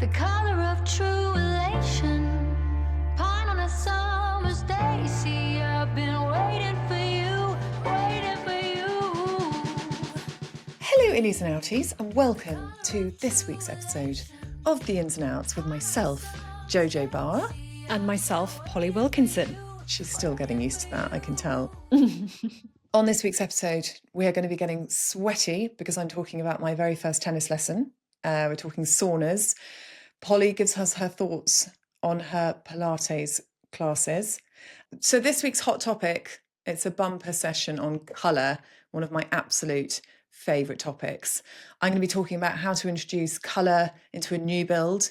the color of true elation. Pine on a summer's day. See, I've been waiting for you, waiting for you. Hello, innies and outies, and welcome to this week's episode of The Ins and Outs with myself, Jojo Barr. And myself, Polly Wilkinson. She's still getting used to that, I can tell. On this week's episode, we are going to be getting sweaty because I'm talking about my very first tennis lesson. We're talking saunas. Polly gives us her thoughts on her Pilates classes. So this week's hot topic, it's a bumper session on colour, one of my absolute favourite topics. I'm going to be talking about how to introduce colour into a new build,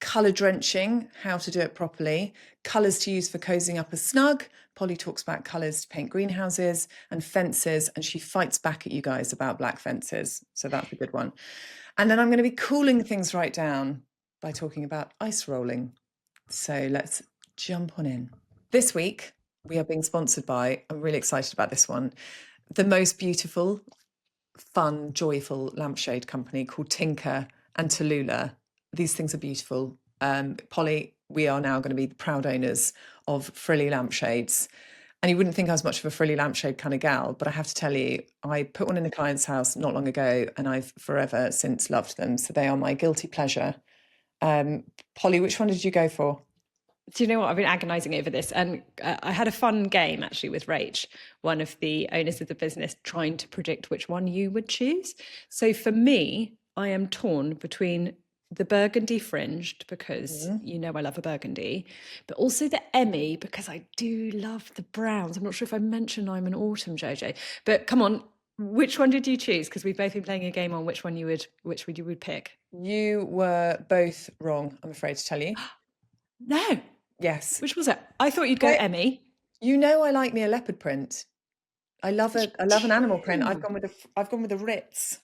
colour drenching, how to do it properly, colours to use for cozying up a snug. Polly talks about colours to paint greenhouses and fences, and she fights back at you guys about black fences. So that's a good one. And then I'm going to be cooling things right down by talking about ice rolling. So let's jump on in. This week, we are being sponsored by, I'm really excited about this one, the most beautiful, fun, joyful lampshade company called Tinker and Tallulah. These things are beautiful. Polly, we are now going to be the proud owners of frilly lampshades. And you wouldn't think I was much of a frilly lampshade kind of gal, but I have to tell you, I put one in a client's house not long ago and I've forever since loved them. So they are my guilty pleasure. Polly, which one did you go for? Do you know what? I've been agonising over this. And I had a fun game actually with Rach, one of the owners of the business, trying to predict which one you would choose. So for me, I am torn between the burgundy fringed, because you know I love a burgundy, but also the Emmy, because I do love the browns. I'm not sure if I mentioned I'm an autumn Jojo, but come on, which one did you choose? Because we've both been playing a game on which one you would pick. You were both wrong, I'm afraid to tell you. No. Yes. Which was it? I thought you'd go Emmy. You know I like me a leopard print. I love an animal print. I've gone with the Ritz.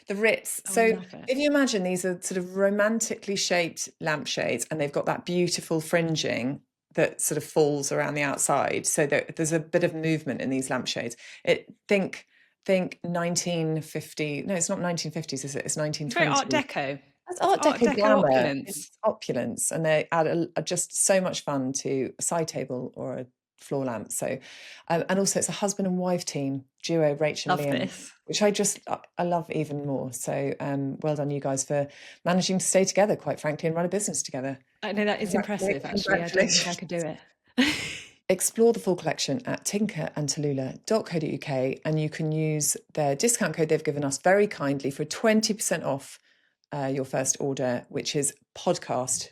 The Ritz. So if you imagine these are sort of romantically shaped lampshades and they've got that beautiful fringing that sort of falls around the outside. So there's a bit of movement in these lampshades. Think 1950. No, it's not 1950s, is it? It's 1920s. Very Art Deco. That's Art Deco glamour. Opulence. It's opulence. And they add just so much fun to a side table or a floor lamp. So and also it's a husband and wife team duo, Rachel and Liam, this. which I love even more. So well done you guys for managing to stay together, quite frankly, and run a business together. I know that is impressive, actually. I don't think I could do it. Explore the full collection at tinkerandtallulah.co.uk, and you can use their discount code they've given us very kindly for 20% off your first order, which is podcast,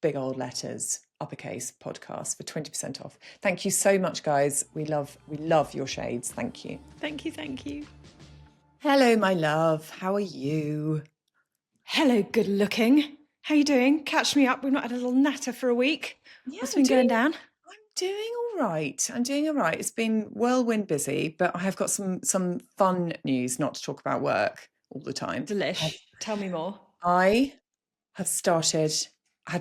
big old letters, uppercase podcast, for 20% off. Thank you so much, guys. We love your shades. Thank you. Thank you. Hello, my love. How are you? Hello, good looking. How are you doing? Catch me up. We've not had a little natter for a week. What's been going down? I'm doing all right. It's been whirlwind busy, but I have got some fun news, not to talk about work all the time. Delish. Tell me more. I had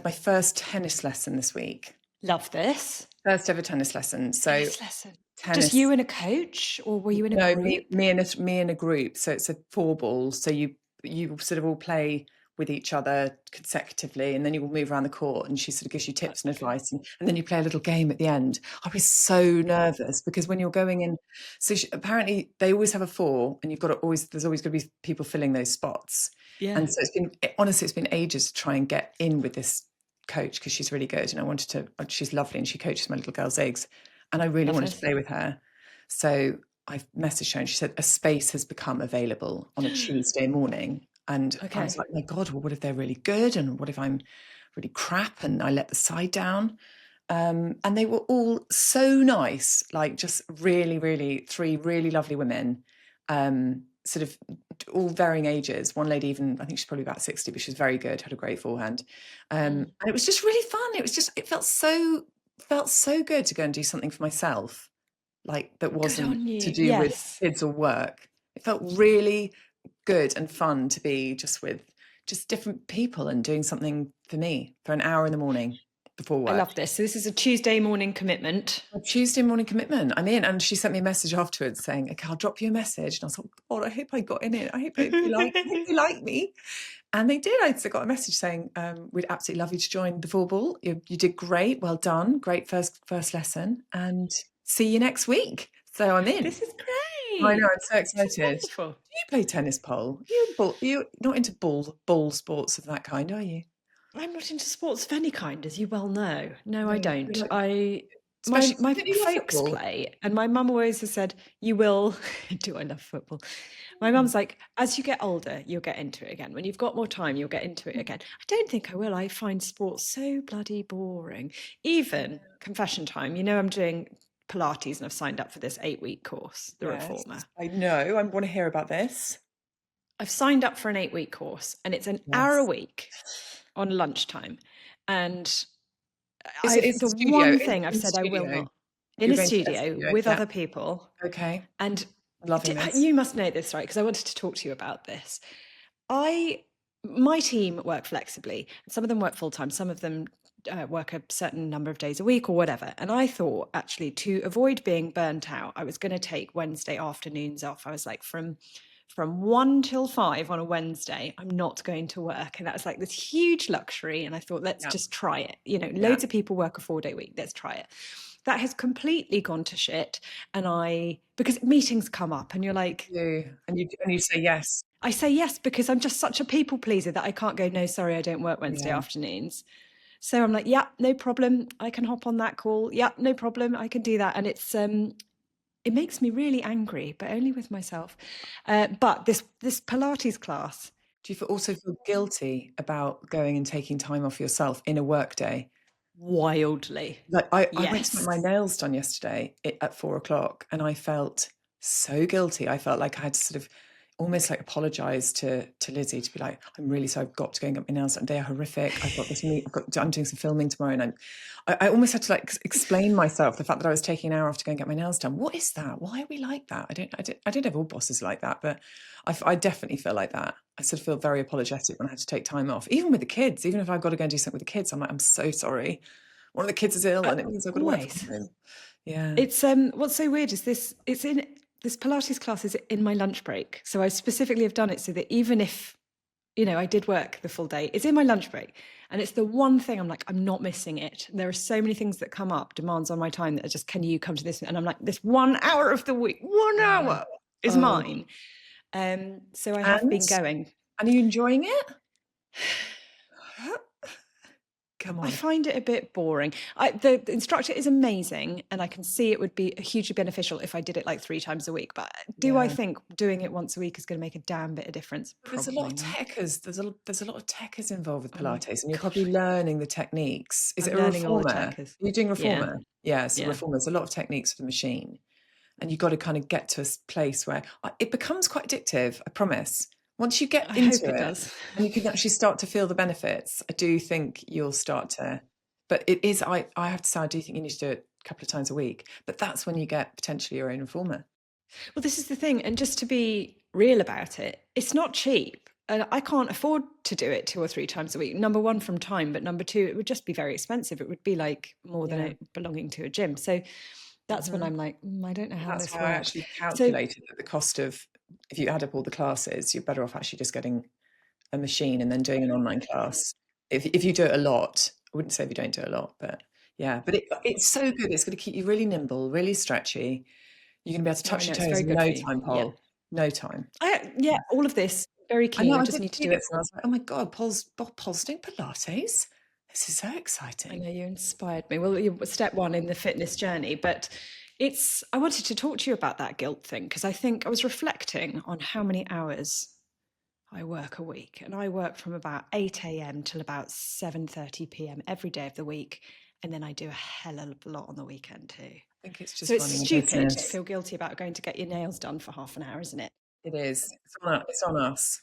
my first tennis lesson this week. Love this. First ever tennis lesson. So tennis lesson. Just you and a coach, or were you in a group? No, me and a group. So it's a 4 ball. So you sort of all play with each other consecutively, and then you will move around the court, and she sort of gives you tips and advice, and then you play a little game at the end. I was so nervous because when you're going in, so apparently they always have a 4, and there's always going to be people filling those spots. Yeah. And so it's been ages to try and get in with this coach because she's really good, and she's lovely, and she coaches my little girl's eggs, and I really wanted to play with her. So I messaged her and she said a space has become available on a Tuesday morning. And I was like, my God, well, what if they're really good? And what if I'm really crap and I let the side down? And they were all so nice, like just really, really 3 really lovely women, sort of all varying ages. One lady even, I think she's probably about 60, but she's very good, had a great forehand. And it was just really fun. It felt so good to go and do something for myself, like that wasn't to do with kids or work. It felt really good and fun to be just with different people and doing something for me for an hour in the morning. before I work. love this. So this is a Tuesday morning commitment. A Tuesday morning commitment. I'm in. And she sent me a message afterwards saying, okay, I'll drop you a message. And I was like, God, I hope I got in it. I hope you like me. And they did. I got a message saying, we'd absolutely love you to join the full. You did great. Well done. Great first lesson. And see you next week. So I'm in. This is great. I know. I'm so excited. This is wonderful. Do you play tennis pole? You're not into ball sports of that kind, are you? I'm not into sports of any kind, as you well know. No, I don't. Especially, My don't you love folks football? play, and my mum always has said, you will. Do I love football? My mum's like, as you get older, you'll get into it again. When you've got more time, you'll get into it again. I don't think I will. I find sports so bloody boring. Even, confession time, I'm doing Pilates and I've signed up for this 8-week course, the Reformer. I know. I want to hear about this. I've signed up for an 8-week course, and it's an hour a week on lunchtime. And the one thing I've said I will not. In a studio with other people. Okay. And loving this. You must know this, right? Because I wanted to talk to you about this. My team work flexibly. Some of them work full time. Some of them work a certain number of days a week or whatever. And I thought, actually, to avoid being burnt out, I was going to take Wednesday afternoons off. I was like, from 1 till 5 on a Wednesday, I'm not going to work. And that was like this huge luxury. And I thought, let's just try it. Loads of people work a 4-day week. Let's try it. That has completely gone to shit. And because meetings come up and you're like, and you say yes. I say yes, because I'm just such a people pleaser that I can't go, no, sorry, I don't work Wednesday afternoons. So I'm like, yeah, no problem. I can hop on that call. Yeah, no problem. I can do that. And it makes me really angry, but only with myself. But this Pilates class. Do you also feel guilty about going and taking time off yourself in a work day? Wildly. Like I went to get my nails done yesterday at 4:00 and I felt so guilty. I felt like I had to sort of almost like apologize to Lizzie, to be like, I'm really sorry, I've got to go and get my nails done. They are horrific. I've got this I'm doing some filming tomorrow, and I almost had to like explain myself the fact that I was taking an hour off to go and get my nails done. What is that? Why are we like that? I don't have all bosses like that, but I definitely feel like that. I sort of feel very apologetic when I had to take time off, even with the kids. Even if I've got to go and do something with the kids, I'm like, I'm so sorry. One of the kids is ill, and it means I've got to work from home. Yeah. It's what's so weird is this Pilates class is in my lunch break. So I specifically have done it so that even if, I did work the full day, it's in my lunch break. And it's the one thing I'm like, I'm not missing it. There are so many things that come up, demands on my time that are just, can you come to this? And I'm like, this 1 hour of the week, 1 hour is mine. So I have been going. And are you enjoying it? Come on. I find it a bit boring. The instructor is amazing, and I can see it would be hugely beneficial if I did it like 3 times a week. But do I think doing it once a week is going to make a damn bit of difference? There's a lot of techers. There's a lot of techers involved with Pilates, and you're probably learning the techniques. Is it a reformer? Are you doing reformer? Yes, reformer. There's a lot of techniques for the machine, and you've got to kind of get to a place where it becomes quite addictive. I promise. Once you get into it, and you can actually start to feel the benefits, I do think you'll start to. But it is, I have to say, I do think you need to do it a couple of times a week. But that's when you get potentially your own reformer. Well, this is the thing. And just to be real about it, it's not cheap. And I can't afford to do it 2 or 3 times a week. Number one, from time. But number two, it would just be very expensive. It would be like more than it belonging to a gym. So that's when I'm like, I don't know how this works. I actually calculated that the cost of, if you add up all the classes, you're better off actually just getting a machine and then doing an online class. If you do it a lot, I wouldn't say if you don't do it a lot, but yeah. But it's so good. It's going to keep you really nimble, really stretchy. You're going to be able to touch your toes in no time, Paul. No time. All of this, very keen. I just need to do it. And I was like, oh my God, Paul's doing Pilates. This is so exciting. I know, you inspired me. Well, you're step 1 in the fitness journey, but I wanted to talk to you about that guilt thing, because I think I was reflecting on how many hours I work a week, and I work from about 8 a.m. till about 7:30 p.m. every day of the week, and then I do a hell of a lot on the weekend too. I think it's just so it's stupid to feel guilty about going to get your nails done for half an hour, isn't it? It is. It's on us.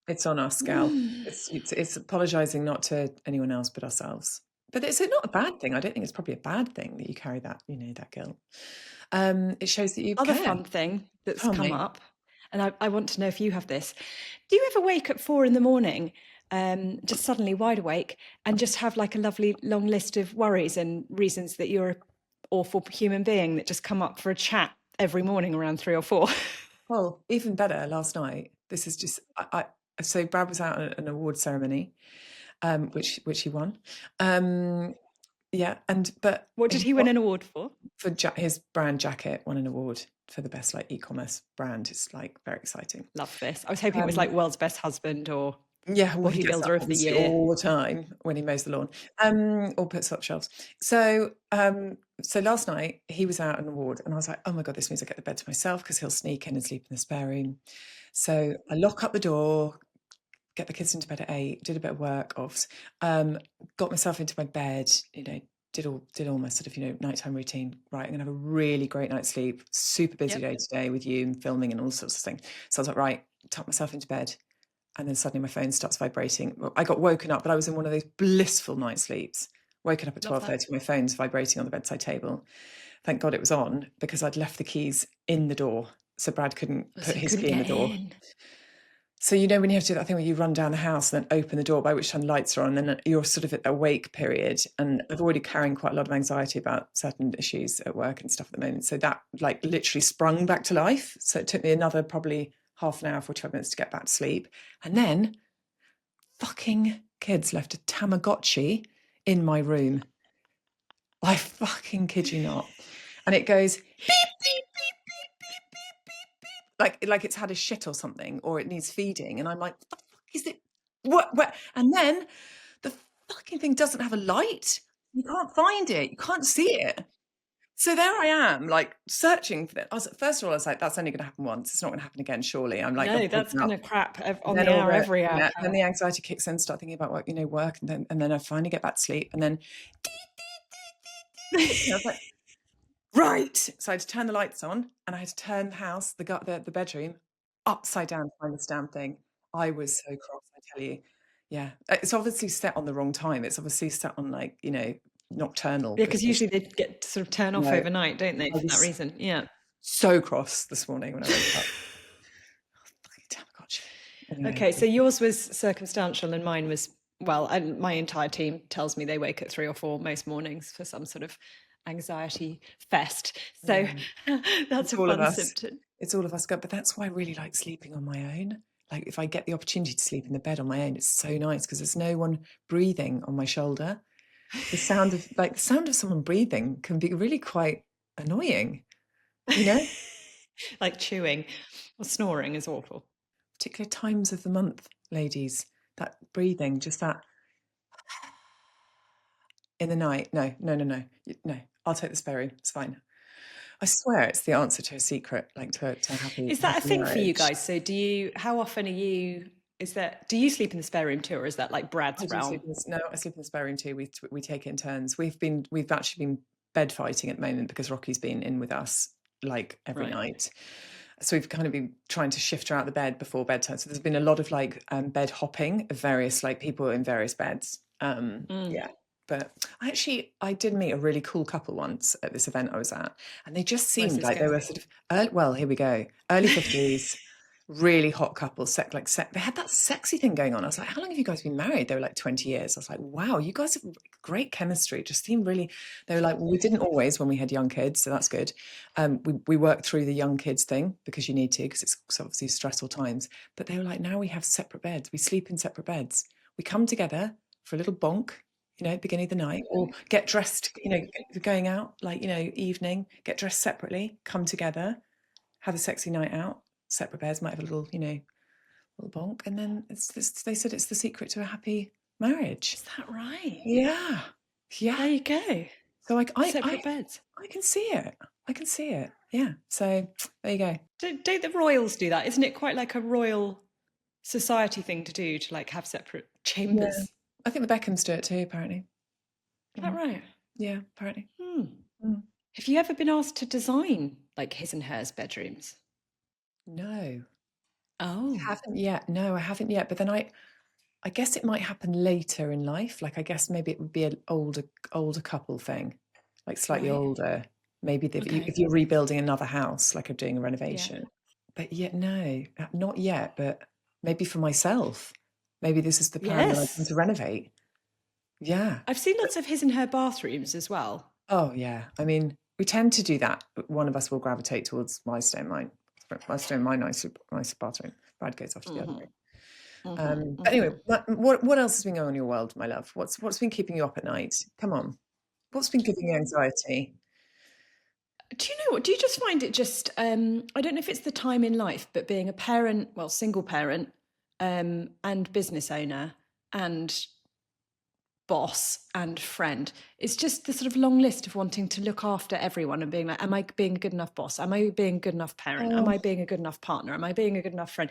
It's on us, gal. It's apologising not to anyone else but ourselves. But it's not a bad thing. I don't think it's probably a bad thing that you carry that, that guilt. It shows that you Other care. fun thing that's come up, and I want to know if you have this. Do you ever wake at 4 a.m. just suddenly wide awake and just have like a lovely long list of worries and reasons that you're an awful human being that just come up for a chat every morning around 3 or 4. Well, even better, last night. This is just so Brad was out at an award ceremony, which he won. Yeah, but What did he win an award for? For his brand jacket, won an award for the best like e-commerce brand. It's like very exciting. Love this. I was hoping it was like world's best husband or yeah, well, he gets bodybuilder that of the obviously year. all the time when he mows the lawn, or puts up shelves. So last night he was out at an award, and I was like, oh my god, this means I get the bed to myself because he'll sneak in and sleep in the spare room. So I lock up the door, get the kids into bed at 8, did a bit of work off, got myself into my bed, did all my sort of, nighttime routine. Right, I'm gonna have a really great night's sleep. Super busy day today with you and filming and all sorts of things. So I was like, right, tuck myself into bed. And then suddenly my phone starts vibrating. Well, I got woken up, but I was in one of those blissful night sleeps. Woken up at 12:30, my phone's vibrating on the bedside table. Thank God it was on because I'd left the keys in the door. So Brad couldn't put his key in the door. So when you have to do that thing where you run down the house and then open the door, by which time the lights are on, and then you're sort of at the awake period. And I've already carrying quite a lot of anxiety about certain issues at work and stuff at the moment. So that like literally sprung back to life. So it took me another probably half an hour, 45 minutes to get back to sleep. And then fucking kids left a Tamagotchi in my room. I fucking kid you not. And it goes beep, beep, beep, beep, beep, beep, beep, beep. Like it's had a shit or something, or it needs feeding. And I'm like, what the fuck is it? What? And then the fucking thing doesn't have a light. You can't find it. You can't see it. So there I am, like searching for that. First of all, I was like, that's only going to happen once. It's not going to happen again, surely. I'm like, no, that's going to crap on the hour, every hour. Yeah, then the anxiety kicks in, start thinking about work, and then I finally get back to sleep, and then I was like, right. So I had to turn the lights on, and I had to turn the house, the bedroom, upside down to find this damn thing. I was so cross, I tell you. Yeah, it's obviously set on the wrong time. It's obviously set on like nocturnal. Yeah, because usually they get to sort of turn off overnight, don't they, for that reason? Yeah. So cross this morning when I woke up. Anyway. Okay, so yours was circumstantial and mine was, well, and my entire team tells me they wake at 3 or 4 most mornings for some sort of anxiety fest. So that's a fun symptom. It's all of us, but that's why I really like sleeping on my own. Like if I get the opportunity to sleep in the bed on my own, it's so nice because there's no one breathing on my shoulder. The sound of someone breathing can be really quite annoying, like chewing or snoring is awful. Particular times of the month, ladies, that breathing, just that in the night. No, I'll take the spare room, it's fine. I swear it's the answer to a secret, like to happy. Is that a thing marriage. for you guys? So how often do you sleep in the spare room too, or is that like Brad's realm? No, I sleep in the spare room too. We take it in turns. We've actually been bed fighting at the moment because Rocky's been in with us like every night. So we've kind of been trying to shift her out of the bed before bedtime. So there's been a lot of like bed hopping of various like people in various beds. Yeah. But I did meet a really cool couple once at this event I was at, and they just seemed like they were sort of well, here we go, early 50s, really hot couple. They had that sexy thing going on. I was like, how long have you guys been married? They were like 20 years. I was like, wow, you guys have great chemistry. It just seemed really. They were like, well, we didn't always when we had young kids, so that's good. We worked through the young kids thing because you need to, because it's obviously stressful times. But they were like, now we have separate beds. We sleep in separate beds. We come together for a little bonk, at the beginning of the night, or get dressed, going out, like, evening, get dressed separately, come together, have a sexy night out, separate beds, might have a little, little bonk. And then they said it's the secret to a happy marriage. Is that right? Yeah. Yeah. There you go. So separate beds. I can see it. Yeah. So there you go. Don't the royals do that? Isn't it quite like a royal society thing to do, to like have separate chambers? Yeah. I think the Beckhams do it too, apparently. Is that right? Yeah, apparently. Have you ever been asked to design like his and hers bedrooms? No. Oh. I haven't yet. No, I haven't yet. But then I guess it might happen later in life. Like I guess maybe it would be an older couple thing, like slightly older. Maybe if you're rebuilding another house, like I'm doing a renovation. But yet, no, not yet. But maybe for myself. Maybe this is the plan when I come Yes. to renovate. Yeah. I've seen lots of his in her bathrooms as well. Oh, yeah. I mean, we tend to do that. But one of us will gravitate towards my nice bathroom. Brad goes off to the other room. But anyway, what else has been going on in your world, my love? What's been keeping you up at night? Come on. What's been giving you anxiety? Do you know what? Do you just find it just, I don't know if it's the time in life, but being a parent, well, single parent, and business owner and boss and friend, it's just the sort of long list of wanting to look after everyone and being like, am I being a good enough boss? Am I being a good enough parent? Am Oh, I being a good enough partner? Am I being a good enough friend?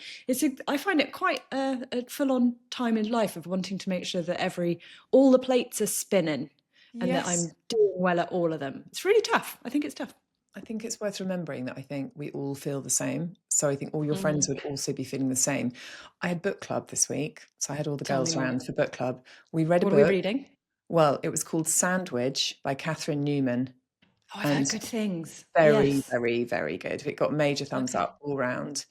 I find it quite a full-on time in life of wanting to make sure that all the plates are spinning and that yes. I'm doing well at all of them. It's really tough. I think it's tough. I think it's worth remembering that I think we all feel the same. So I think all your friends would also be feeling the same. I had book club this week. So I had all the Tell me girls more. around for book club. We read a What are we book. reading? Well, it was called Sandwich by Catherine Newman. Oh, I've And heard good things. very, Yes. very, very good. It got major thumbs Okay. up all round.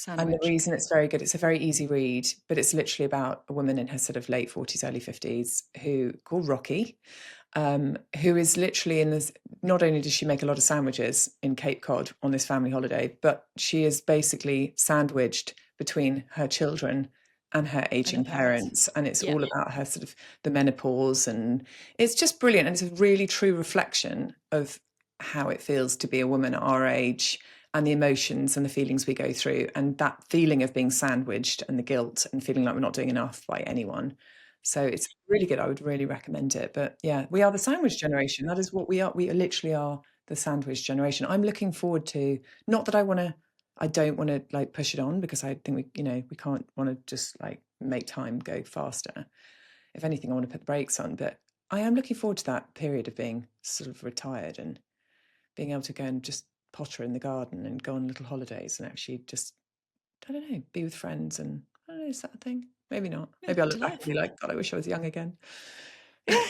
And the Sandwich. reason it's very good, it's a very easy read, but it's literally about a woman in her sort of late 40s, early 50s who called Rocky, who is literally in this. Not only does she make a lot of sandwiches in Cape Cod on this family holiday, but she is basically sandwiched between her children and her And her aging parents. parents. And it's Yeah. all about her sort of the menopause. And it's just brilliant. And it's a really true reflection of how it feels to be a woman our age and the emotions and the feelings we go through, and that feeling of being sandwiched and the guilt and feeling like we're not doing enough by anyone. So it's really good. I would really recommend it. But yeah, we are the sandwich generation. That is what we are. We literally are the sandwich generation. I'm looking forward to, not that I don't want to like push it on, because I think we can't want to just like make time go faster. If anything, I want to put the brakes on. But I am looking forward to that period of being sort of retired and being able to go and just potter in the garden and go on little holidays and actually just, I don't know, be with friends. And I don't know, is that a thing? Maybe not. Yeah, Maybe I'll look back and be delightful. like, God, I wish I was young again. Yeah.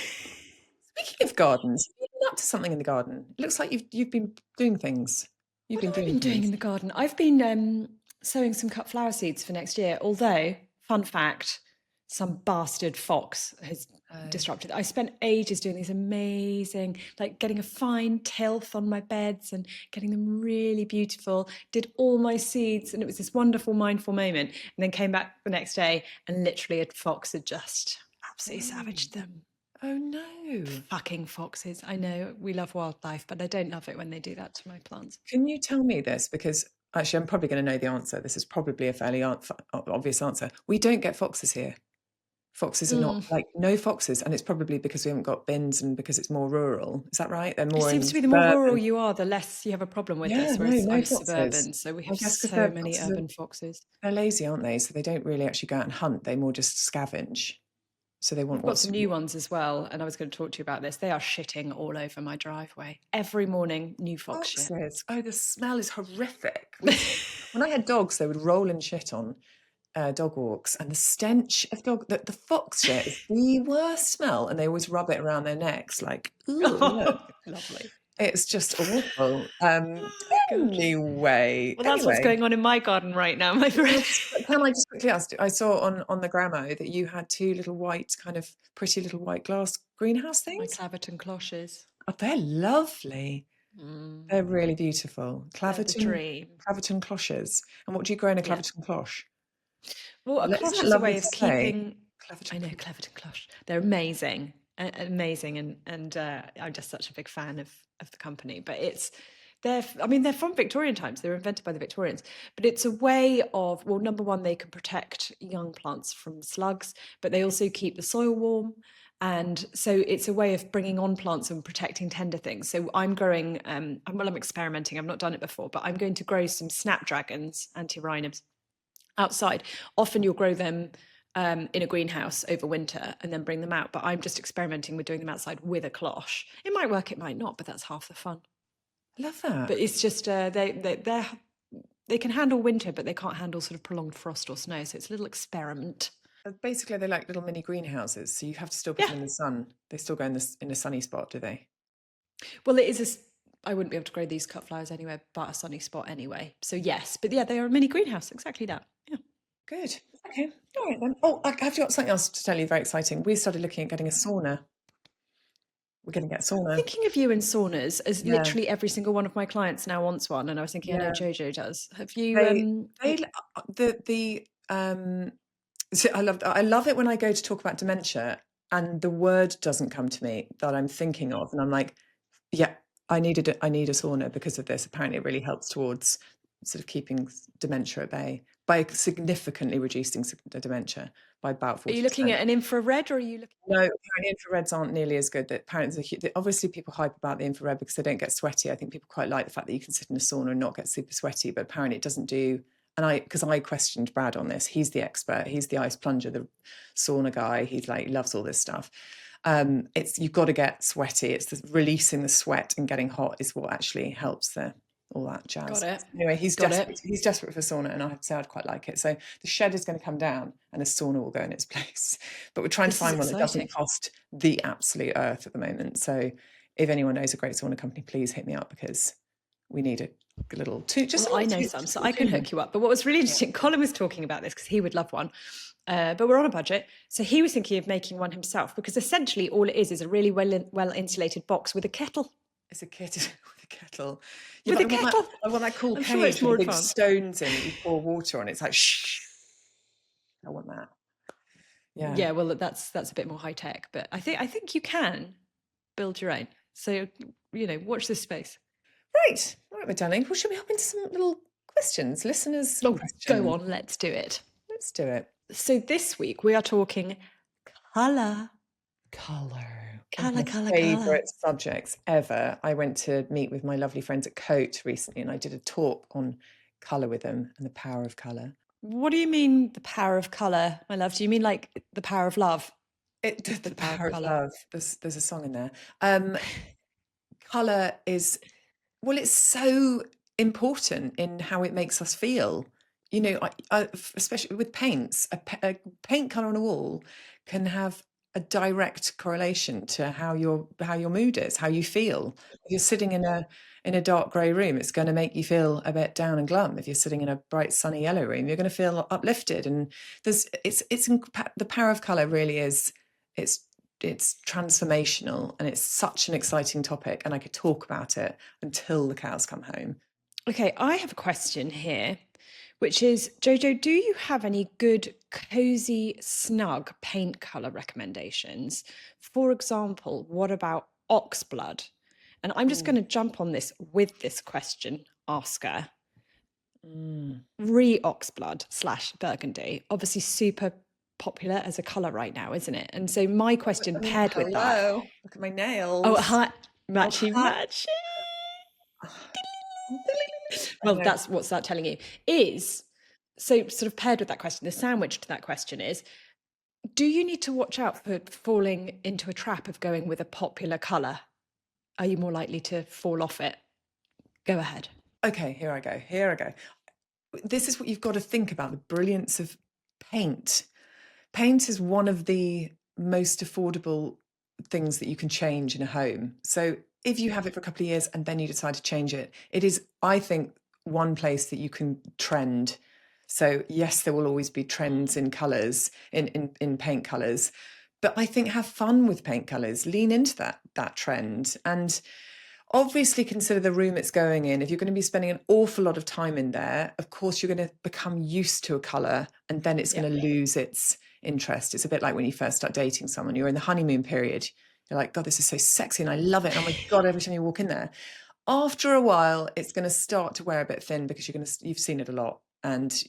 Speaking of gardens, have you been up to something in the garden? It looks like you've been doing things. You've What been have I doing been doing things. in the garden? I've been sowing some cut flower seeds for next year. Although, fun fact, some bastard fox has disrupted. I spent ages doing these amazing, like getting a fine tilth on my beds and getting them really beautiful. Did all my seeds, and it was this wonderful, mindful moment. And then came back the next day, and literally a fox had just absolutely savaged them. Oh no. Fucking foxes. I know we love wildlife, but I don't love it when they do that to my plants. Can you tell me this? Because actually, I'm probably going to know the answer. This is probably a fairly obvious answer. We don't get foxes here. Foxes are not, like, no foxes, and it's probably because we haven't got bins and because it's more rural. Is that right? They're It more seems in to be the more rural suburban. you are, the less you have a problem with Yeah, this, no, whereas no I'm foxes. suburban, so we I have guess because so many urban foxes. they're lazy, aren't they? So they don't really actually go out and hunt. They more just scavenge. So they want We've got what's some new ones as well, and I was going to talk to you about this. They are shitting all over my driveway. Every morning, new fox shit. foxes. Oh, the smell is horrific. When I had dogs, they would roll in shit on dog walks, and the stench of the fox shit is the worst smell, and they always rub it around their necks like, ooh, look. Lovely. It's just awful. God. Well, that's what's Anyway, going on in my garden right now, my friend. can I just quickly ask? I saw on the Gramo that you had two little white, kind of pretty little white glass greenhouse My things. clavet cloches. Oh, they're lovely. They're really beautiful. They're the dream. Claverton cloches. And what do you grow in a Yeah. Claverton cloche? Well, a Isn't cloche that is a lovely way to of say? keeping. I Claverton know cloche. Cleverton cloche. They're amazing, amazing, and I'm just such a big fan of the company. But they're from Victorian times. They were invented by the Victorians. But it's a way of, well, number one, they can protect young plants from slugs, but they also keep the soil warm. And so it's a way of bringing on plants and protecting tender things. So I'm growing, I'm experimenting. I've not done it before, but I'm going to grow some snapdragons, antirrhinums, outside. Often you'll grow them in a greenhouse over winter and then bring them out. But I'm just experimenting with doing them outside with a cloche. It might work, it might not, but that's half the fun. I love that. But it's just they can handle winter, but they can't handle sort of prolonged frost or snow. So it's a little experiment. Basically, they're like little mini greenhouses, so you have to still put Yeah. them in the sun. They still go in a sunny spot, do they? Well, it is I wouldn't be able to grow these cut flowers anywhere but a sunny spot anyway. So yes, but yeah, they are a mini greenhouse. Exactly that. Yeah. Good. Okay, all right then. Oh, I've got something else to tell you, very exciting. We started looking at getting a sauna. We're going to get a sauna. Thinking of you in saunas, as Yeah, literally every single one of my clients now wants one, and I was thinking, I know yeah. Jojo does. Have you? They so I love it when I go to talk about dementia and the word doesn't come to me that I'm thinking of, and I'm like, yeah, I need a sauna because of this. Apparently, it really helps towards sort of keeping dementia at bay by significantly reducing the dementia by about Are you 40%. looking at an infrared, or are you looking? No, apparently infrareds aren't nearly as good. That apparently, obviously, people hype about the infrared because they don't get sweaty. I think people quite like the fact that you can sit in a sauna and not get super sweaty. But apparently, it doesn't do. And because I questioned Brad on this, he's the expert. He's the ice plunger, the sauna guy. He's like loves all this stuff. It's you've got to get sweaty. It's releasing the sweat and getting hot is what actually helps all that jazz. Got it. Anyway, he's Got desperate. it. He's desperate for a sauna, and I have to say I'd quite like it. So the shed is going to come down, and a sauna will go in its place. But we're trying This to is find one that doesn't exciting. cost the absolute earth at the moment. So if anyone knows a great sauna company, please hit me up because we need a little two. Just Well, I know some, so I can hook you up. But what was really interesting, Colin was talking about this because he would love one. But we're on a budget. So he was thinking of making one himself because essentially all it is a really well insulated box with a kettle. It's a kit with a kettle. With a kettle. I want that cool I'm cage sure it's with more the big advanced. stones in that you pour water on. It's like shh. I want that. Yeah. Yeah, well, that's a bit more high tech, but I think you can build your own. So watch this space. Right, my darling. Well, should we hop into some little questions, listeners? Oh, questions? go on, let's do it. Let's do it. So this week we are talking colour. Colour. Colour, colour, Favourite colour. subjects ever. I went to meet with my lovely friends at Coat recently, and I did a talk on colour with them and the power of colour. What do you mean the power of colour, my love? Do you mean like the power of love? The power of colour. love. There's a song in there. Colour is, well, it's so important in how it makes us feel. Especially with paints, a paint colour on a wall can have a direct correlation to how your mood is, how you feel. If you're sitting in a dark grey room, it's going to make you feel a bit down and glum. If you're sitting in a bright sunny yellow room, you're going to feel uplifted. And the power of colour really is it's transformational, and it's such an exciting topic, and I could talk about it until the cows come home. Okay, I have a question here, which is, Jojo, do you have any good cozy, snug paint colour recommendations? For example, what about oxblood? And I'm just going to jump on this with this question, asker. Re-oxblood / burgundy, obviously super popular as a colour right now, isn't it? And so my question paired with that. Hello, look at my nails. Oh, hi, matchy, hi. matchy. Well, that's what's that telling you is, so sort of paired with that question, the sandwich to that question is, do you need to watch out for falling into a trap of going with a popular colour? Are you more likely to fall off it? Go ahead. Okay, here I go. This is what you've got to think about, the brilliance of paint. Paint is one of the most affordable things that you can change in a home. So if you have it for a couple of years and then you decide to change it, it is, I think, one place that you can trend. So yes, there will always be trends in colours, in paint colours, but I think have fun with paint colours, lean into that trend, and obviously consider the room it's going in. If you're going to be spending an awful lot of time in there, of course you're going to become used to a colour, and then it's going to lose its interest. It's a bit like when you first start dating someone, you're in the honeymoon period, you're like, God, this is so sexy and I love it, and oh my God, every time you walk in there. After a while, it's going to start to wear a bit thin because you've seen it a lot, and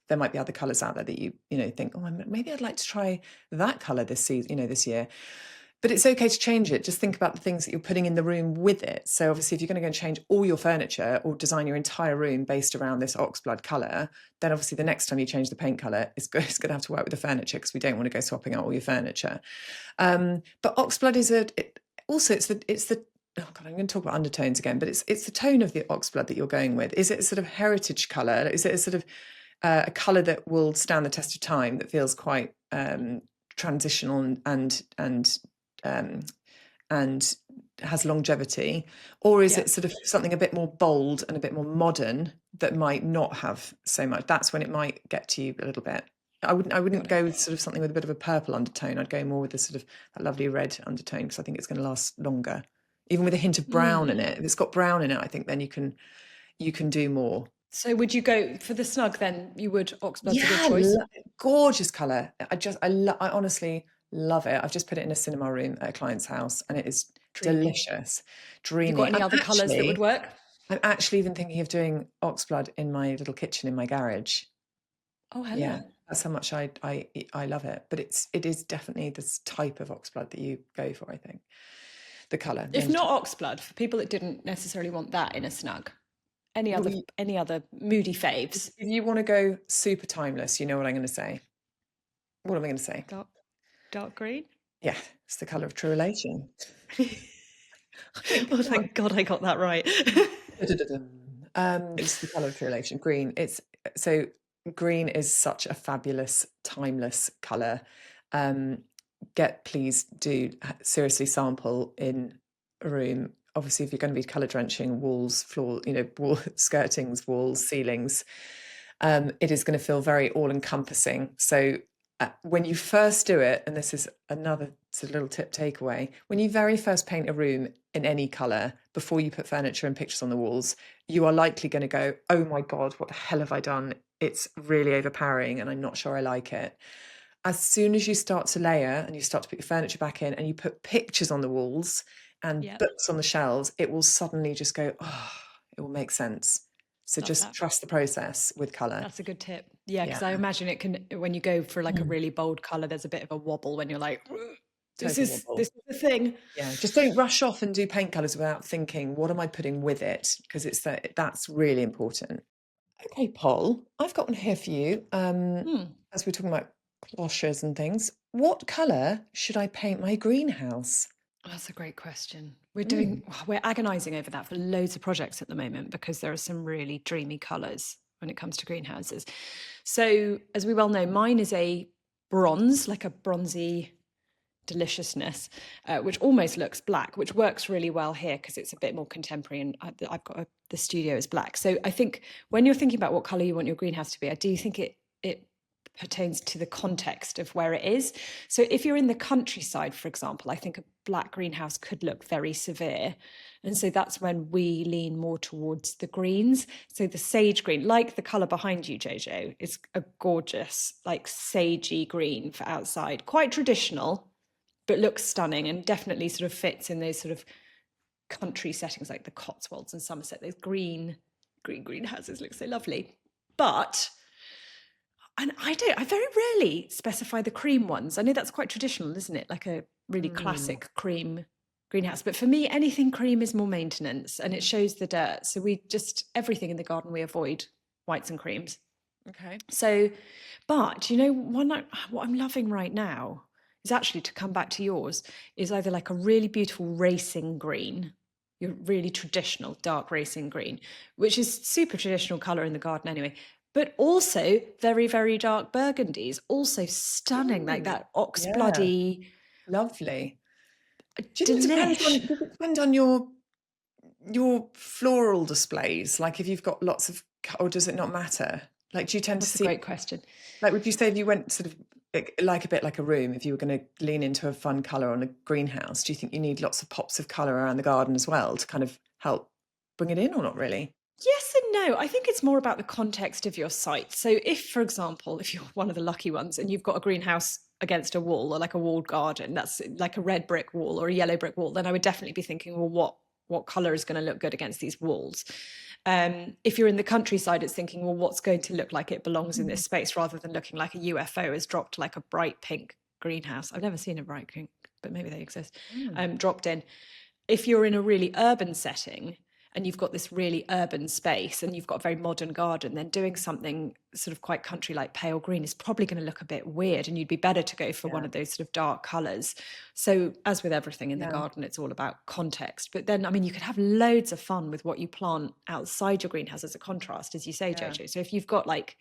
there might be other colours out there that you think, oh, maybe I'd like to try that colour this season, this year. But it's okay to change it. Just think about the things that you're putting in the room with it. So obviously, if you're going to go and change all your furniture or design your entire room based around this oxblood colour, then obviously the next time you change the paint colour, it's going to have to work with the furniture, because we don't want to go swapping out all your furniture. But oxblood is oh God, I'm going to talk about undertones again, but it's the tone of the oxblood that you're going with. Is it a sort of heritage colour? Is it a sort of a colour that will stand the test of time, that feels quite transitional and has longevity? Or is it sort of something a bit more bold and a bit more modern that might not have so much? That's when it might get to you a little bit. I wouldn't go with sort of something with a bit of a purple undertone. I'd go more with the sort of that lovely red undertone because I think it's going to last longer. Even with a hint of brown in it. If it's got brown in it, I think then you can do more. So would you go for the snug then? You would, Oxblood's a good Yeah, choice. gorgeous colour. I honestly love it. I've just put it in a cinema room at a client's house and it is Dreamy. delicious, Have you got dreamy. any other colours that would work? I'm actually even thinking of doing oxblood in my little kitchen in my garage. Oh, hello. Yeah, that's how much I love it. But it is definitely this type of oxblood that you go for, I think. The colour. If not Oxblood, for people that didn't necessarily want that in a snug, any other moody faves? If you want to go super timeless, you know what I'm going to say. What am I going to say? Dark green? Yeah, it's the colour of true relation. Oh, thank God I got that right. It's the colour of true relation. Green. So green is such a fabulous, timeless colour. Please do seriously sample in a room. Obviously, if you're going to be colour drenching walls, floor, wall skirtings, walls, ceilings, it is going to feel very all encompassing. So when you first do it, and this is another sort of little tip takeaway, when you very first paint a room in any colour, before you put furniture and pictures on the walls, you are likely going to go, oh my God, what the hell have I done? It's really overpowering and I'm not sure I like it. As soon as you start to layer and you start to put your furniture back in and you put pictures on the walls and books on the shelves, it will suddenly just go, oh, it will make sense. So just trust the process with colour. That's a good tip. Yeah, because I imagine it can, when you go for like a really bold colour, there's a bit of a wobble when you're like, this is the thing. Yeah, just don't rush off and do paint colours without thinking, what am I putting with it? Because that's really important. Okay, Paul, I've got one here for you. As we're talking about cloches and things, what colour should I paint my greenhouse? That's a great question. We're agonising over that for loads of projects at the moment because there are some really dreamy colours when it comes to greenhouses. So, as we well know, mine is a bronze, like a bronzy deliciousness, which almost looks black, which works really well here because it's a bit more contemporary and I've got the studio is black. So I think when you're thinking about what colour you want your greenhouse to be, I do think it pertains to the context of where it is. So if you're in the countryside, for example, I think a black greenhouse could look very severe. And so that's when we lean more towards the greens. So the sage green, like the colour behind you, Jojo, is a gorgeous, like sagey green for outside. Quite traditional, but looks stunning and definitely sort of fits in those sort of country settings like the Cotswolds and Somerset. Those green greenhouses look so lovely. But I very rarely specify the cream ones. I know that's quite traditional, isn't it? Like a really classic cream greenhouse. But for me, anything cream is more maintenance and it shows the dirt. So everything in the garden, we avoid whites and creams. Okay. So, but what I'm loving right now is actually, to come back to yours, is either like a really beautiful racing green, your really traditional dark racing green, which is super traditional colour in the garden anyway, but also very, very dark burgundies, also stunning, like that oxbloody. Lovely. Does it depend on your floral displays? Like if you've got lots of, or does it not matter? Like, do you tend to see? That's a great question. Like, would you say if you went sort of like a bit like a room, if you were going to lean into a fun colour on a greenhouse, do you think you need lots of pops of colour around the garden as well to kind of help bring it in, or not really? Yes and no. I think it's more about the context of your site. So if, for example, if you're one of the lucky ones and you've got a greenhouse against a wall or like a walled garden, that's like a red brick wall or a yellow brick wall, then I would definitely be thinking, well, what colour is going to look good against these walls? If you're in the countryside, it's thinking, well, what's going to look like it belongs in this space, rather than looking like a UFO has dropped like a bright pink greenhouse. I've never seen a bright pink, but maybe they exist, dropped in. If you're in a really urban setting and you've got this really urban space and you've got a very modern garden, then doing something sort of quite country like pale green is probably going to look a bit weird, and you'd be better to go for one of those sort of dark colours. So as with everything in the garden, it's all about context. But then, I mean, you could have loads of fun with what you plant outside your greenhouse as a contrast, as you say, Jojo. So if you've got like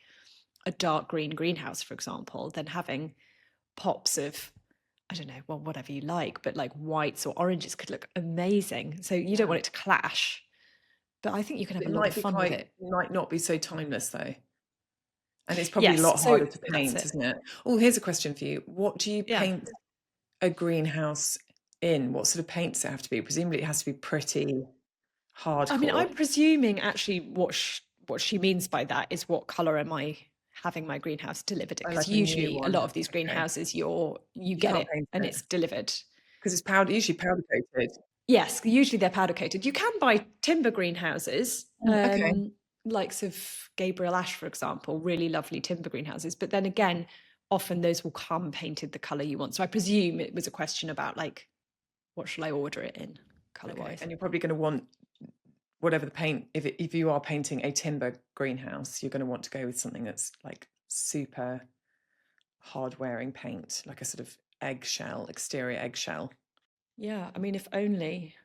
a dark green greenhouse, for example, then having pops of, I don't know, well, whatever you like, but like whites or oranges could look amazing. So you don't want it to clash. But I think you can have a lot of fun with it. It might not be so timeless though. And it's probably a Yes, lot so harder to that's paint, it. isn't it? Oh, here's a question for you. What do you Yeah. paint a greenhouse in? What sort of paint does it have to be? Presumably it has to be pretty I mean, hardcore. I'm presuming actually what she means by that is what color am I having my greenhouse delivered in? I Because like a new usually a one. lot of these Okay. greenhouses, you You get can't it paint and it it's delivered. because it's powder, usually powder coated. Yes, usually they're powder coated. You can buy timber greenhouses, Okay. likes of Gabriel Ash, for example, really lovely timber greenhouses. But then again, often those will come painted the color you want. So I presume it was a question about like, what shall I order it in color Okay. wise? And you're probably going to want whatever the paint, if you are painting a timber greenhouse, you're going to want to go with something that's like super hard wearing paint, like a sort of exterior eggshell. Yeah, I mean, if only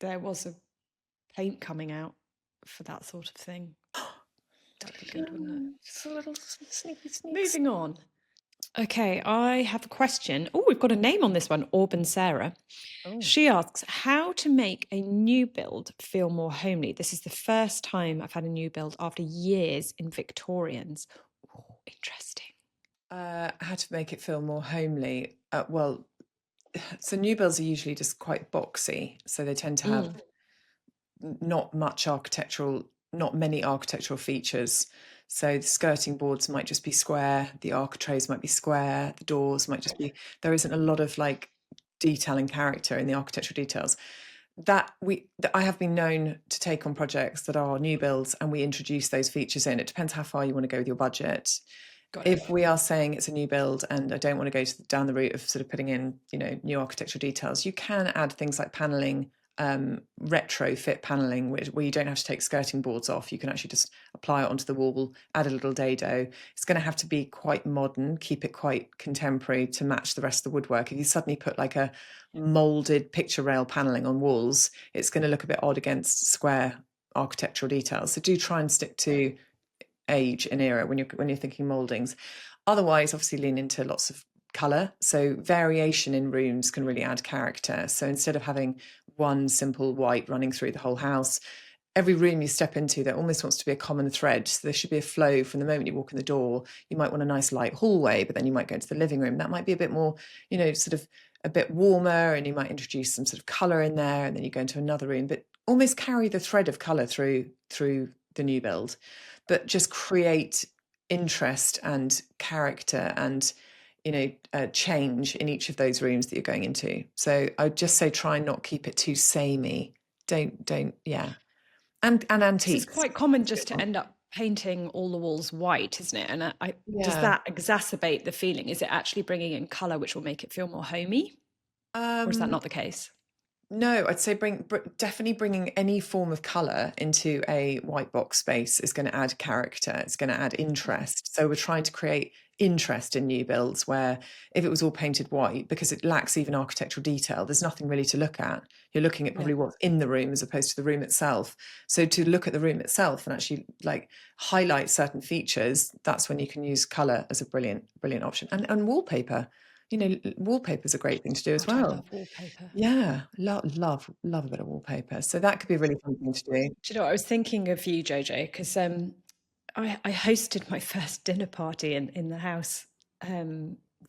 there was a paint coming out for that sort of thing. That'd be good, wouldn't it? Just a little sneaky sneaks. Moving on. Okay, I have a question. Oh, we've got a name on this one, Auburn Sarah. Oh. She asks how to make a new build feel more homely. This is the first time I've had a new build after years in Victorians. Oh, interesting. How to make it feel more homely? Well, so new builds are usually just quite boxy, so they tend to have not many architectural features. So the skirting boards might just be square, the architraves might be square, the doors might just be. There isn't a lot of like detail and character in the architectural details. That I have been known to take on projects that are new builds, and we introduce those features in. It depends how far you want to go with your budget. Got it. If we are saying it's a new build and I don't want to go down the route of sort of putting in, new architectural details, you can add things like paneling, retrofit paneling, where you don't have to take skirting boards off. You can actually just apply it onto the wall, add a little dado. It's going to have to be quite modern, keep it quite contemporary to match the rest of the woodwork. If you suddenly put like a molded picture rail paneling on walls, it's going to look a bit odd against square architectural details. So do try and stick to age and era when you're thinking moldings. Otherwise, obviously lean into lots of color. So variation in rooms can really add character. So instead of having one simple white running through the whole house, every room you step into, there almost wants to be a common thread. So there should be a flow from the moment you walk in the door. You might want a nice light hallway, but then you might go into the living room. That might be a bit more, sort of a bit warmer, and you might introduce some sort of color in there, and then you go into another room, but almost carry the thread of color through the new build, but just create interest and character and change in each of those rooms that you're going into. So I'd just say try and not keep it too samey. Don't yeah. And antiques. It's quite common just to end up painting all the walls white, isn't it? And does Yeah. that exacerbate the feeling? Is it actually bringing in color which will make it feel more homey? Or is that not the case? No, I'd say definitely bringing any form of color into a white box space is going to add character. It's going to add interest. So we're trying to create interest in new builds where if it was all painted white, because it lacks even architectural detail, there's nothing really to look at. You're looking at probably what's in the room as opposed to the room itself. So to look at the room itself and actually like highlight certain features, that's when you can use color as a brilliant option. And wallpaper. Wallpaper is a great thing to do as God, I well. love wallpaper. Yeah, love a bit of wallpaper. So that could be a really fun thing to do. Do you know, I was thinking of you, Jojo, because I hosted my first dinner party in the house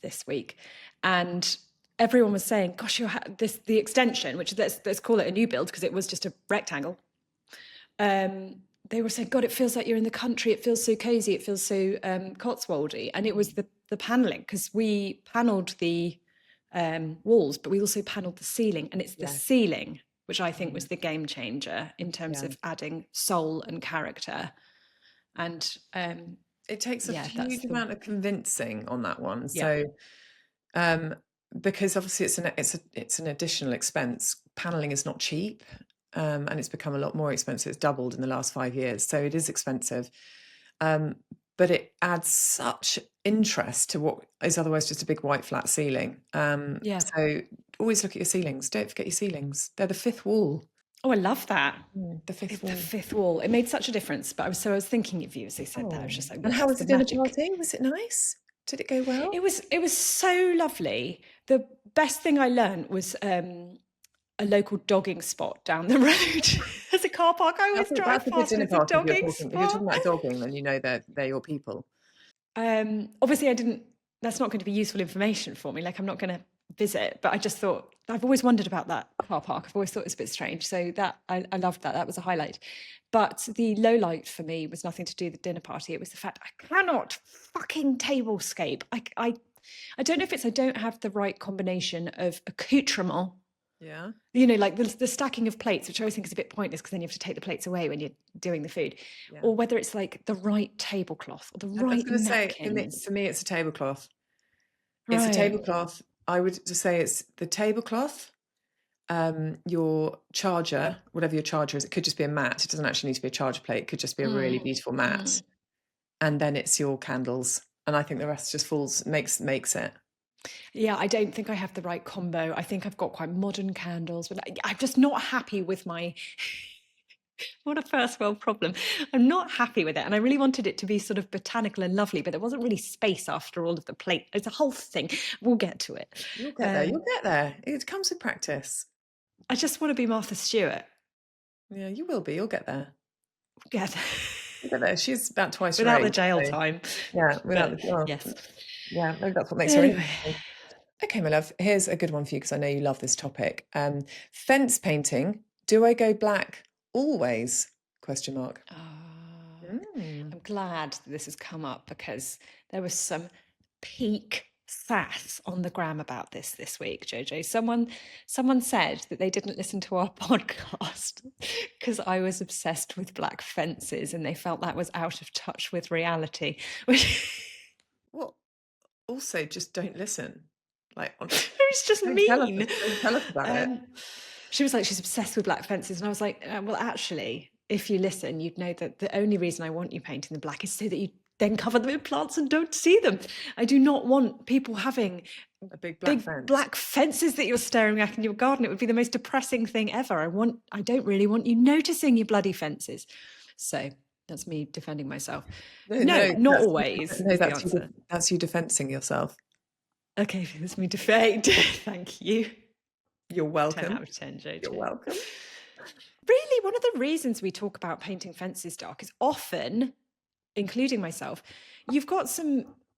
this week, and everyone was saying, "Gosh, the extension, which let's call it a new build because it was just a rectangle." They were saying, "God, it feels like you're in the country. It feels so cozy. It feels so Cotswoldy," and it was the paneling, because we panelled the walls, but we also panelled the ceiling, and it's the ceiling which I think was the game changer in terms of adding soul and character. And it takes a huge amount of convincing on that one. Yeah. So because obviously it's an additional expense. Paneling is not cheap, and it's become a lot more expensive. It's doubled in the last 5 years, so it is expensive. But it adds such interest to what is otherwise just a big white flat ceiling. So always look at your ceilings. Don't forget your ceilings. They're the fifth wall. Oh, I love that. The fifth wall. The fifth wall. It made such a difference. But I was thinking of you as they said that. I was just like, and how was the dinner party? Was it nice? Did it go well? It was so lovely. The best thing I learned was a local dogging spot down the road. There's a car park I always drive That's a good past, and dinner it's a party dogging if you're talking spot. about dogging, then you know they're your people. Obviously that's not going to be useful information for me. Like, I'm not going to visit, but I just thought, I've always wondered about that car park. I've always thought it was a bit strange. So that I loved that. That was a highlight. But the low light for me was nothing to do with the dinner party. It was the fact I cannot fucking tablescape. I don't know if it's I don't have the right combination of accoutrement. Yeah. You know, like the stacking of plates, which I always think is a bit pointless because then you have to take the plates away when you're doing the food, Yeah. or whether it's like the right tablecloth or the I was right going to say, napkins. for me, it's a tablecloth. It's a Right. tablecloth. I would just say it's the tablecloth, your charger, whatever your charger is. It could just be a mat. It doesn't actually need to be a charger plate. It could just be a really beautiful mat. And then it's your candles. And I think the rest just makes it. Yeah, I don't think I have the right combo. I think I've got quite modern candles, but I'm just not happy with my. What a first world problem. I'm not happy with it. And I really wanted it to be sort of botanical and lovely, but there wasn't really space after all of the plate. It's a whole thing. We'll get to it. You'll get there. You'll get there. It comes with practice. I just want to be Martha Stewart. Yeah, you will be. You'll get there. We'll get You'll get there. She's about twice your without the age, jail so- time. Yeah, without the well, Yes. Yeah, maybe that's what makes her interesting. Okay, my love. Here's a good one for you because I know you love this topic. Fence painting. Do I go black always? Question mark. I'm glad that this has come up because there was some peak sass on the gram about this week, Jojo. Someone said that they didn't listen to our podcast because I was obsessed with black fences and they felt that was out of touch with reality. Well, also just don't listen. Like, It was just don't mean. tell us about it. She was like, she's obsessed with black fences. And I was like, well, actually, if you listen, you'd know that the only reason I want you painting them black is so that you then cover them in plants and don't see them. I do not want people having A big fence. black fences that you're staring at in your garden. It would be the most depressing thing ever. I don't really want you noticing your bloody fences. So that's me defending myself. No, not always. No, is the answer. that's you defensing yourself. Okay, that's me defend. Thank you. You're 10 welcome. out of 10, Jojo. You're welcome. Really, one of the reasons we talk about painting fences dark is often, including myself, you've got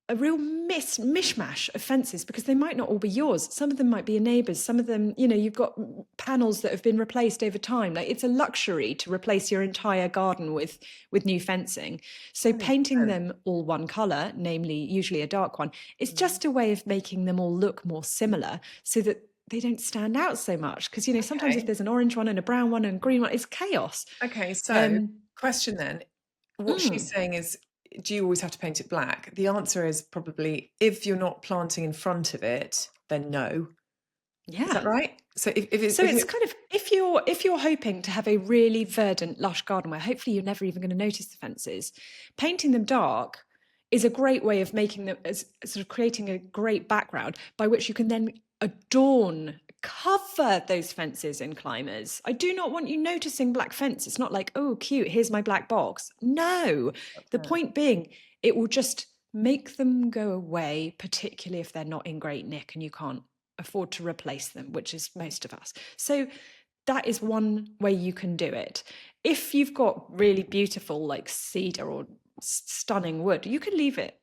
a real mishmash of fences because they might not all be yours. Some of them might be a neighbour's. Some of them, you know, you've got panels that have been replaced over time. Like, it's a luxury to replace your entire garden with new fencing. So painting them all one colour, namely usually a dark one, is just a way of making them all look more similar so that they don't stand out so much. Because, you know, sometimes if there's an orange one and a brown one and a green one, it's chaos. Okay, so question then. What she's saying is, do you always have to paint it black? The answer is probably if you're not planting in front of it, then no. Yeah. Is that right? So it's kind of if you're hoping to have a really verdant, lush garden where hopefully you're never even going to notice the fences, painting them dark is a great way of making them as sort of creating a great background by which you can then cover those fences in climbers. I do not want you noticing black fence. It's not like, oh, cute, here's my black box. No, the point being, it will just make them go away, particularly if they're not in great nick and you can't afford to replace them, which is most of us. So that is one way you can do it. If you've got really beautiful like cedar or stunning wood, you can leave it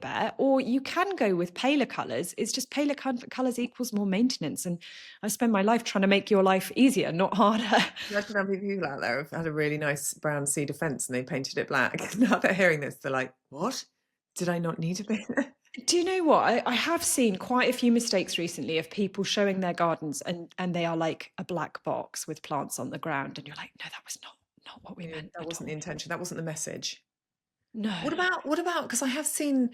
bare, or you can go with paler colours. It's just paler colours equals more maintenance. And I spend my life trying to make your life easier, not harder. Imagine how many people out there have had a really nice brown cedar fence and they painted it black. Now they're hearing this, they're like, what? Did I not need to be there? Do you know what? I have seen quite a few mistakes recently of people showing their gardens and they are like a black box with plants on the ground. And you're like, no, that was not what we meant. That wasn't the intention. That wasn't the message. No. What about, because I have seen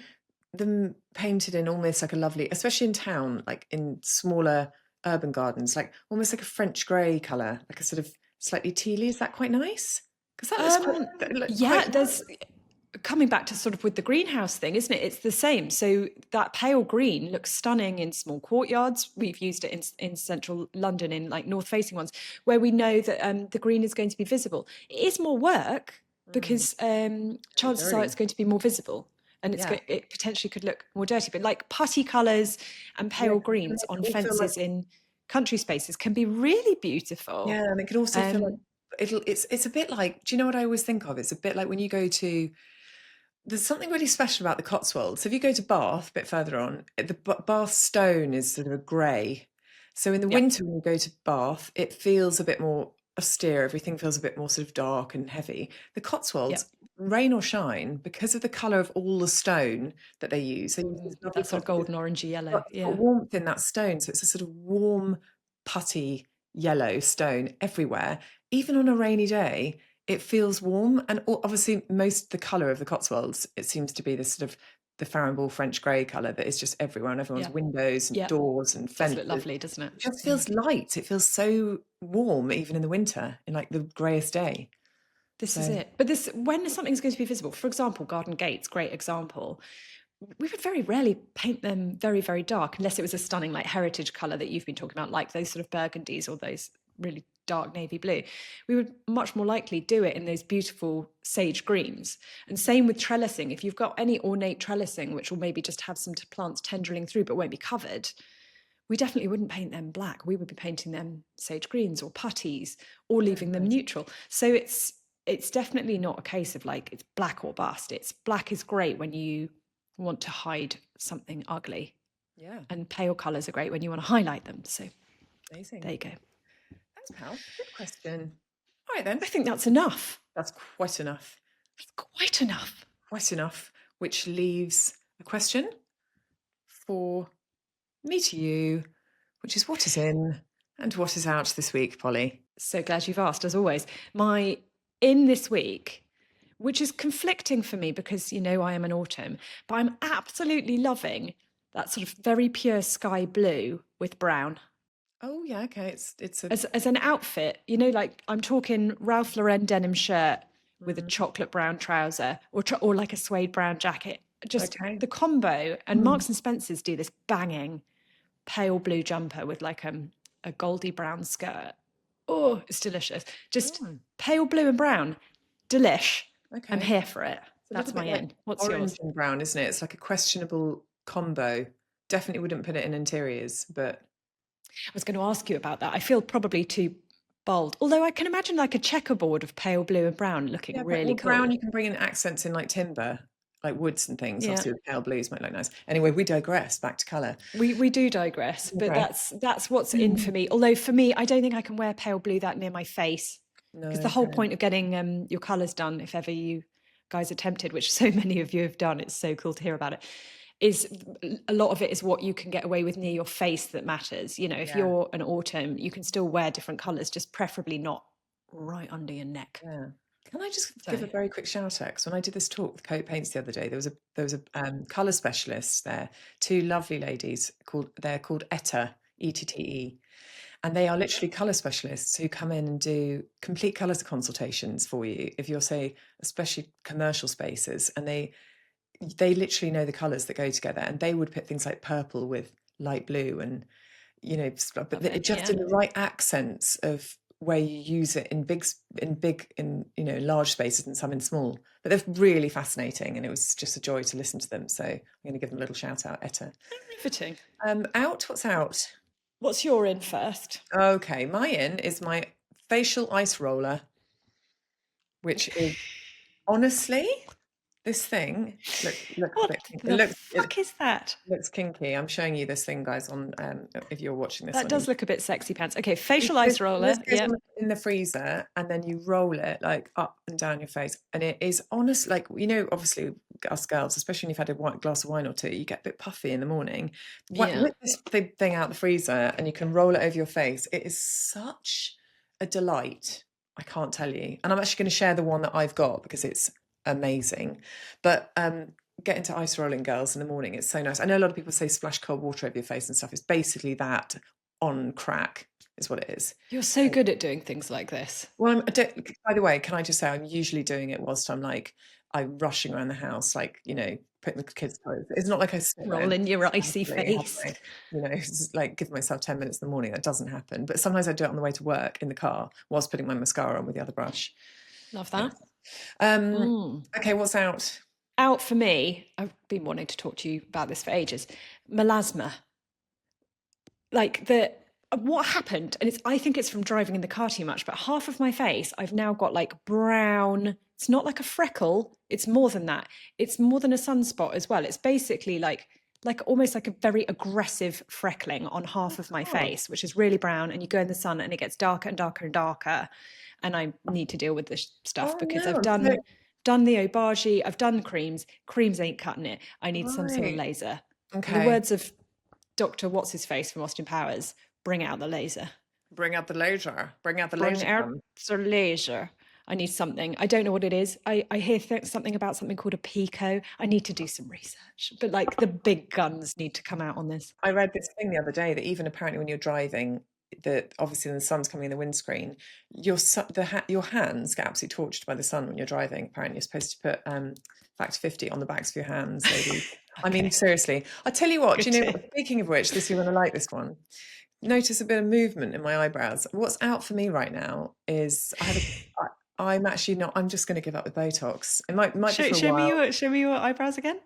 them painted in almost like a lovely, especially in town, like in smaller urban gardens, like almost like a French grey colour, like a sort of slightly tealy. Is that quite nice? Because that looks quite, there's coming back to sort of with the greenhouse thing, isn't it? It's the same. So that pale green looks stunning in small courtyards. We've used it in central London in like north facing ones where we know that the green is going to be visible. It is more work because chances are it's going to be more visible and it potentially could look more dirty. But like putty colours and pale greens on fences country spaces can be really beautiful. Yeah, and it can also feel like it's a bit like, do you know what I always think of? It's a bit like when you go to, there's something really special about the Cotswolds. So if you go to Bath, a bit further on, the Bath stone is sort of a grey. So in the Yeah. winter when you go to Bath, it feels a bit more austere. Everything feels a bit more sort of dark and heavy. The Yeah. Cotswolds, rain or shine, because of the colour of all the stone that they use this lovely That sort of copper, golden orangey yellow. got warmth in that stone. So it's a sort of warm, putty yellow stone everywhere. Even on a rainy day, it feels warm. And obviously, most the colour of the Cotswolds, it seems to be this sort of the Farrenball French grey colour that is just everywhere on everyone's Yeah. windows and Yeah. doors and Does fences. look lovely, doesn't it? It just feels light. It feels so warm, even in the winter, in like the greyest day. This is So it. But this, when something's going to be visible, for example, garden gates, great example. We would very rarely paint them very, very dark, unless it was a stunning like heritage colour that you've been talking about, like those sort of burgundies or those really dark navy blue. We would much more likely do it in those beautiful sage greens. And same with trellising. If you've got any ornate trellising, which will maybe just have some plants tendriling through but won't be covered, we definitely wouldn't paint them black. We would be painting them sage greens or putties or leaving them neutral. So it's definitely not a case of like it's black or bust. It's black is great when you want to hide something ugly, yeah, and pale colours are great when you want to highlight them. So amazing. there you go. Thanks, pal. Good question. All right then. I think that's enough. That's quite enough. That's quite enough. Quite enough. Which leaves a question for me to you, which is what is in and what is out this week, Polly? So glad you've asked, as always. My in this week, which is conflicting for me because, you know, I am an autumn, but I'm absolutely loving that sort of very pure sky blue with brown. Oh yeah, okay. It's a As an outfit, you know, like I'm talking Ralph Lauren denim shirt with a chocolate brown trouser or like a suede brown jacket. Just okay. the combo. And Marks and Spencer's do this banging pale blue jumper with like a goldy brown skirt. Oh, it's delicious. Just pale blue and brown. Delish. Okay. I'm here for it. It's a That's little my bit like in. What's orange yours? and brown, isn't it? It's like a questionable combo. Definitely wouldn't put it in interiors, but I was going to ask you about that. I feel probably too bold. Although I can imagine like a checkerboard of pale blue and brown looking yeah, really cool. brown you can bring in accents in like timber, like woods and things. Yeah. Obviously, the pale blues might look nice. Anyway, we digress. Back to colour. We do digress, but Okay. that's what's in for me. Although for me, I don't think I can wear pale blue that near my face. No, Because the whole okay. point of getting your colours done, if ever you guys are tempted, which so many of you have done, it's so cool to hear about it, is a lot of it is what you can get away with near your face that matters. You know, if Yeah. you're an autumn, you can still wear different colours, just preferably not right under your neck. Yeah. Can I just give a very quick shout out? 'Cause when I did this talk with Coat Paints the other day, there was a colour specialist there, two lovely ladies they're called Etta, ETTE, and they are literally colour specialists who come in and do complete colour consultations for you if you're, say, especially commercial spaces, and they literally know the colours that go together, and they would put things like purple with light blue and, you know, but just in the right accents of where you use it in you know, large spaces and some in small. But they're really fascinating, and it was just a joy to listen to them. So I'm going to give them a little shout out, Etta. Riveting. What's out? What's your in first? Okay, my in is my facial ice roller, which is honestly this thing. Looks a What bit, the fuck is that? looks kinky. I'm showing you this thing, guys, on if you're watching this. That does look a bit sexy pants. Okay, facial ice roller. This goes Yeah. in the freezer, and then you roll it like up and down your face, and it is honest. Like, you know, obviously us girls, especially when you've had a glass of wine or two, you get a bit puffy in the morning. Yeah. Whip this thing out the freezer, and you can roll it over your face. It is such a delight. I can't tell you. And I'm actually going to share the one that I've got because it's amazing. But get into ice rolling, girls, in the morning. It's so nice. I know a lot of people say splash cold water over your face and stuff. It's basically that on crack is what it is. You're so good at doing things like this. Well, by the way, can I just say I'm usually doing it whilst I'm rushing around the house, like, you know, putting the kids' clothes. It's not like I sit there Roll in your icy constantly, face. you know, just like give myself 10 minutes in the morning. That doesn't happen. But sometimes I do it on the way to work in the car whilst putting my mascara on with the other brush. Love that. Okay, what's out? Out for me, I've been wanting to talk to you about this for ages. Melasma. Like what happened, and I think it's from driving in the car too much, but half of my face, I've now got like brown, it's not like a freckle, it's more than that. It's more than a sunspot as well. It's basically like almost like a very aggressive freckling on half of my face, which is really brown, and you go in the sun and it gets darker and darker and darker. And I need to deal with this stuff because no, I've done the Obagi, I've done creams ain't cutting it. I need some sort of Right. laser. Okay. In the words of Dr. What's his face from Austin Powers, bring out the laser. Bring out the laser. Bring out the Bring laser out gun. the laser. I need something. I don't know what it is. I hear something about something called a pico. I need to do some research. But like the big guns need to come out on this. I read this thing the other day that even apparently when you're driving, that obviously when the sun's coming in the windscreen, your hands get absolutely tortured by the sun when you're driving. Apparently, you're supposed to put factor 50 on the backs of your hands, ladies. I mean, seriously. I tell you what. Do you know what? Speaking of which, this you're going to like this one. Notice a bit of movement in my eyebrows. What's out for me right now is I'm actually not. I'm just going to give up with Botox. It might be for a while. Show me your eyebrows again.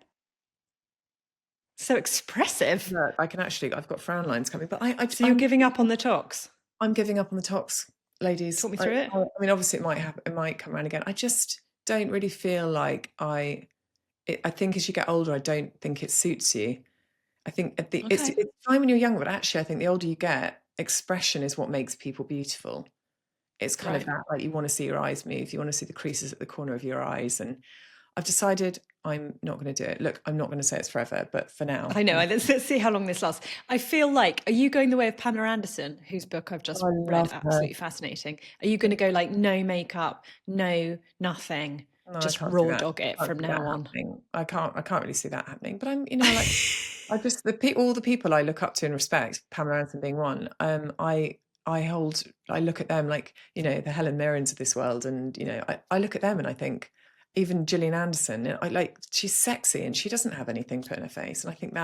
So expressive. Look, I've got frown lines coming, but So you're giving up on the tox? I'm giving up on the tox, ladies. Talk me through it. I mean, obviously it might happen. It might come around again. I just don't really feel like I think as you get older, I don't think it suits you. I think it's fine when you're younger, but actually I think the older you get, expression is what makes people beautiful. It's kind of that, like, you want to see your eyes move, you want to see the creases at the corner of your eyes, and I've decided I'm not going to do it. Look, I'm not going to say it's forever, but for now. I know. Let's see how long this lasts. I feel like, are you going the way of Pamela Anderson, whose book I've just read? Absolutely fascinating. Are you going to go like no makeup, no nothing, just raw dog it from now on? I can't really see that happening. But I'm, like, all the people I look up to and respect, Pamela Anderson being one. I look at them like, the Helen Mirrens of this world, and I look at them and I think, even Gillian Anderson, she's sexy and she doesn't have anything put in her face, and I think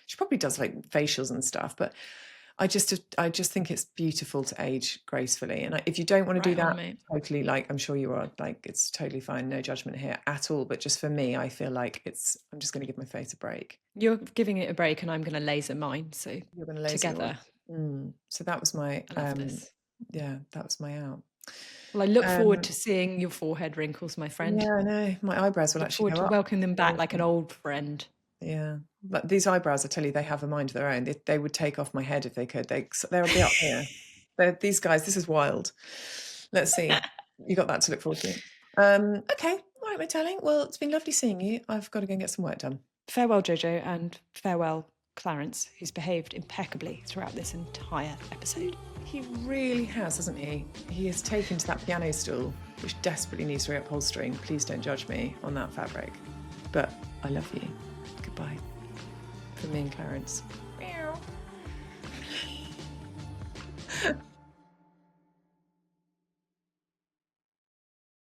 she probably does like facials and stuff, but I just think it's beautiful to age gracefully, and if you don't want to do that, totally, like I'm sure you are, like, it's totally fine, no judgment here at all. But just for me, I feel like I'm just going to give my face a break. You're giving it a break, and I'm going to laser mine. So you're going to laser together. So that was my that was my out. Well, I look forward to seeing your forehead wrinkles, my friend. Yeah, I know. My eyebrows will actually go up. Welcoming them back like an old friend. Yeah, but these eyebrows, I tell you, they have a mind of their own. They would take off my head if they could. They'll be up here. These guys, this is wild. Let's see. You got that to look forward to. Okay, all right, my darling. Well, it's been lovely seeing you. I've got to go and get some work done. Farewell, Jojo, and farewell, Clarence, who's behaved impeccably throughout this entire episode. He really has, hasn't he? He has taken to that piano stool, which desperately needs reupholstering. Please don't judge me on that fabric. But I love you. Goodbye. From me and Clarence. Meow.